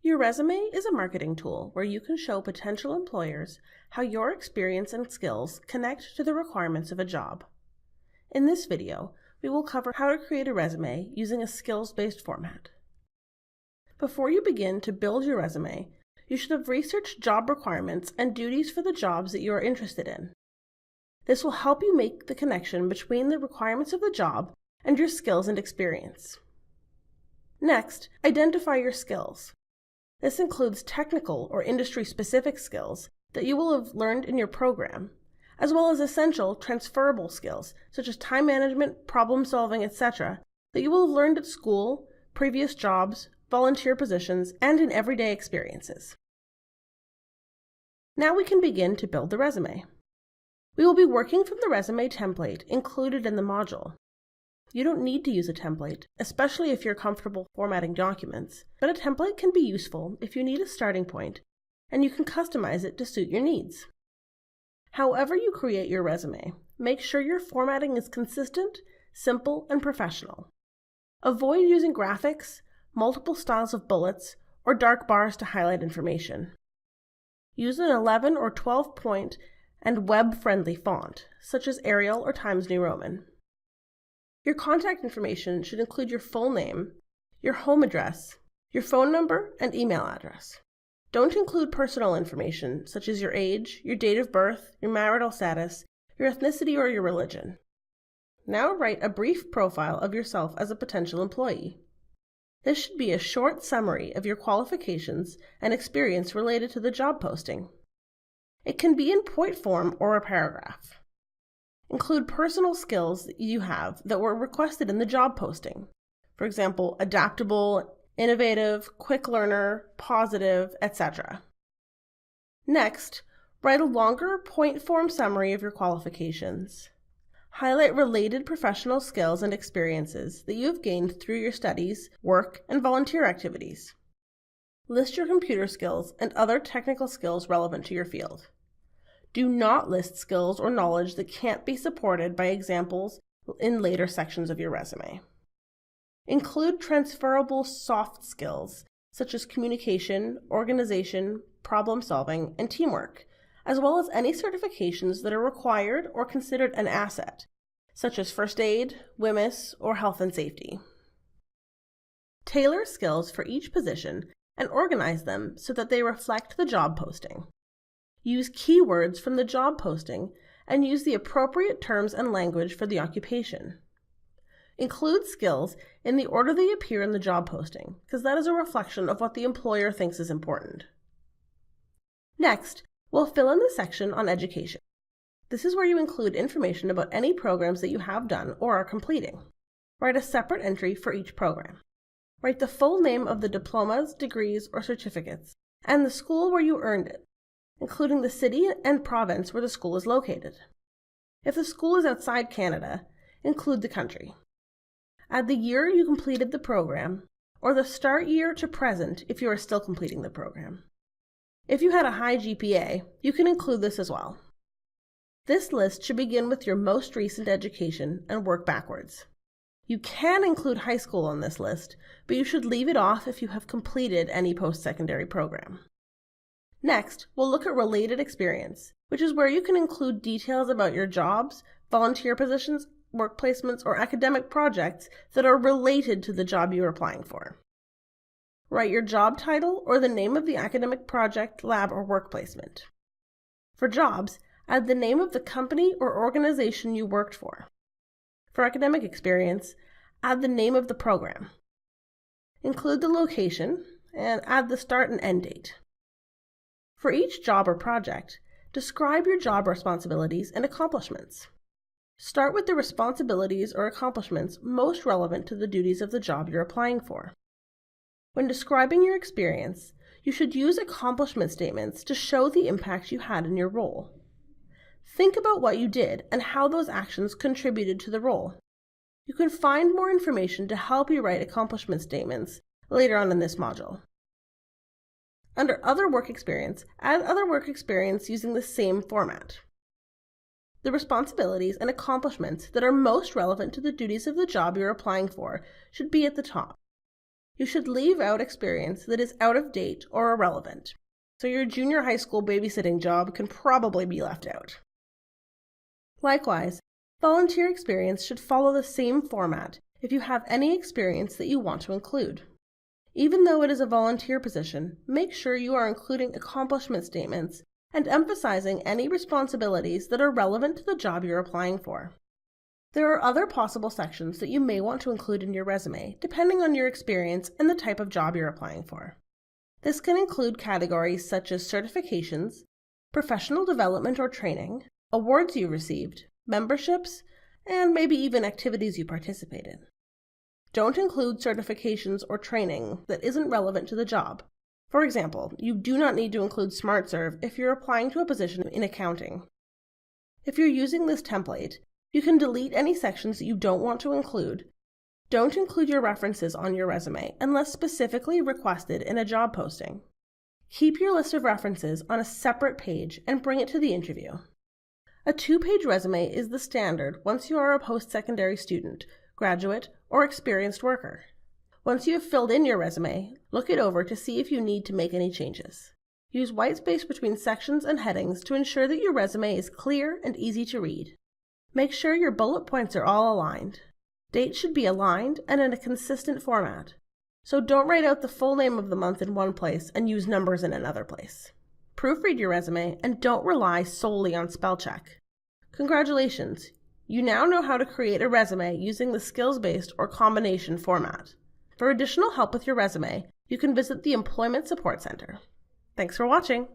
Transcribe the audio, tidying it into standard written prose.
Your resume is a marketing tool where you can show potential employers how your experience and skills connect to the requirements of a job. In this video, we will cover how to create a resume using a skills-based format. Before you begin to build your resume, you should have researched job requirements and duties for the jobs that you are interested in. This will help you make the connection between the requirements of the job and your skills and experience. Next, identify your skills. This includes technical or industry-specific skills that you will have learned in your program, as well as essential transferable skills such as time management, problem solving, etc. that you will have learned at school, previous jobs, volunteer positions, and in everyday experiences. Now we can begin to build the resume. We will be working from the resume template included in the module. You don't need to use a template, especially if you're comfortable formatting documents, but a template can be useful if you need a starting point, and you can customize it to suit your needs. However you create your resume, make sure your formatting is consistent, simple, and professional. Avoid using graphics, multiple styles of bullets, or dark bars to highlight information. Use an 11 or 12 point and web-friendly font, such as Arial or Times New Roman. Your contact information should include your full name, your home address, your phone number, and email address. Don't include personal information such as your age, your date of birth, your marital status, your ethnicity, or your religion. Now write a brief profile of yourself as a potential employee. This should be a short summary of your qualifications and experience related to the job posting. It can be in point form or a paragraph. Include personal skills that you have that were requested in the job posting. For example, adaptable, innovative, quick learner, positive, etc. Next, write a longer point form summary of your qualifications. Highlight related professional skills and experiences that you have gained through your studies, work, and volunteer activities. List your computer skills and other technical skills relevant to your field. Do not list skills or knowledge that can't be supported by examples in later sections of your resume. Include transferable soft skills, such as communication, organization, problem solving, and teamwork, as well as any certifications that are required or considered an asset, such as first aid, WHMIS, or health and safety. Tailor skills for each position and organize them so that they reflect the job posting. Use keywords from the job posting and use the appropriate terms and language for the occupation. Include skills in the order they appear in the job posting, because that is a reflection of what the employer thinks is important. Next, we'll fill in the section on education. This is where you include information about any programs that you have done or are completing. Write a separate entry for each program. Write the full name of the diplomas, degrees, or certificates, and the school where you earned it, including the city and province where the school is located. If the school is outside Canada, include the country. Add the year you completed the program, or the start year to present if you are still completing the program. If you had a high GPA, you can include this as well. This list should begin with your most recent education and work backwards. You can include high school on this list, but you should leave it off if you have completed any post-secondary program. Next, we'll look at related experience, which is where you can include details about your jobs, volunteer positions, work placements, or academic projects that are related to the job you are applying for. Write your job title or the name of the academic project, lab, or work placement. For jobs, add the name of the company or organization you worked for. For academic experience, add the name of the program. Include the location and add the start and end date. For each job or project, describe your job responsibilities and accomplishments. Start with the responsibilities or accomplishments most relevant to the duties of the job you're applying for. When describing your experience, you should use accomplishment statements to show the impact you had in your role. Think about what you did and how those actions contributed to the role. You can find more information to help you write accomplishment statements later on in this module. Under Other Work Experience, add other work experience using the same format. The responsibilities and accomplishments that are most relevant to the duties of the job you're applying for should be at the top. You should leave out experience that is out of date or irrelevant. So your junior high school babysitting job can probably be left out. Likewise, volunteer experience should follow the same format if you have any experience that you want to include. Even though it is a volunteer position, make sure you are including accomplishment statements and emphasizing any responsibilities that are relevant to the job you're applying for. There are other possible sections that you may want to include in your resume, depending on your experience and the type of job you're applying for. This can include categories such as certifications, professional development or training, awards you received, memberships, and maybe even activities you participate in. Don't include certifications or training that isn't relevant to the job. For example, you do not need to include SmartServe if you're applying to a position in accounting. If you're using this template, you can delete any sections that you don't want to include. Don't include your references on your resume unless specifically requested in a job posting. Keep your list of references on a separate page and bring it to the interview. A 2-page resume is the standard once you are a post-secondary student, graduate, or experienced worker. Once you have filled in your resume, look it over to see if you need to make any changes. Use white space between sections and headings to ensure that your resume is clear and easy to read. Make sure your bullet points are all aligned. Dates should be aligned and in a consistent format. So don't write out the full name of the month in one place and use numbers in another place. Proofread your resume and don't rely solely on spell check. Congratulations! You now know how to create a resume using the skills-based or combination format. For additional help with your resume, you can visit the Employment Support Center. Thanks for watching!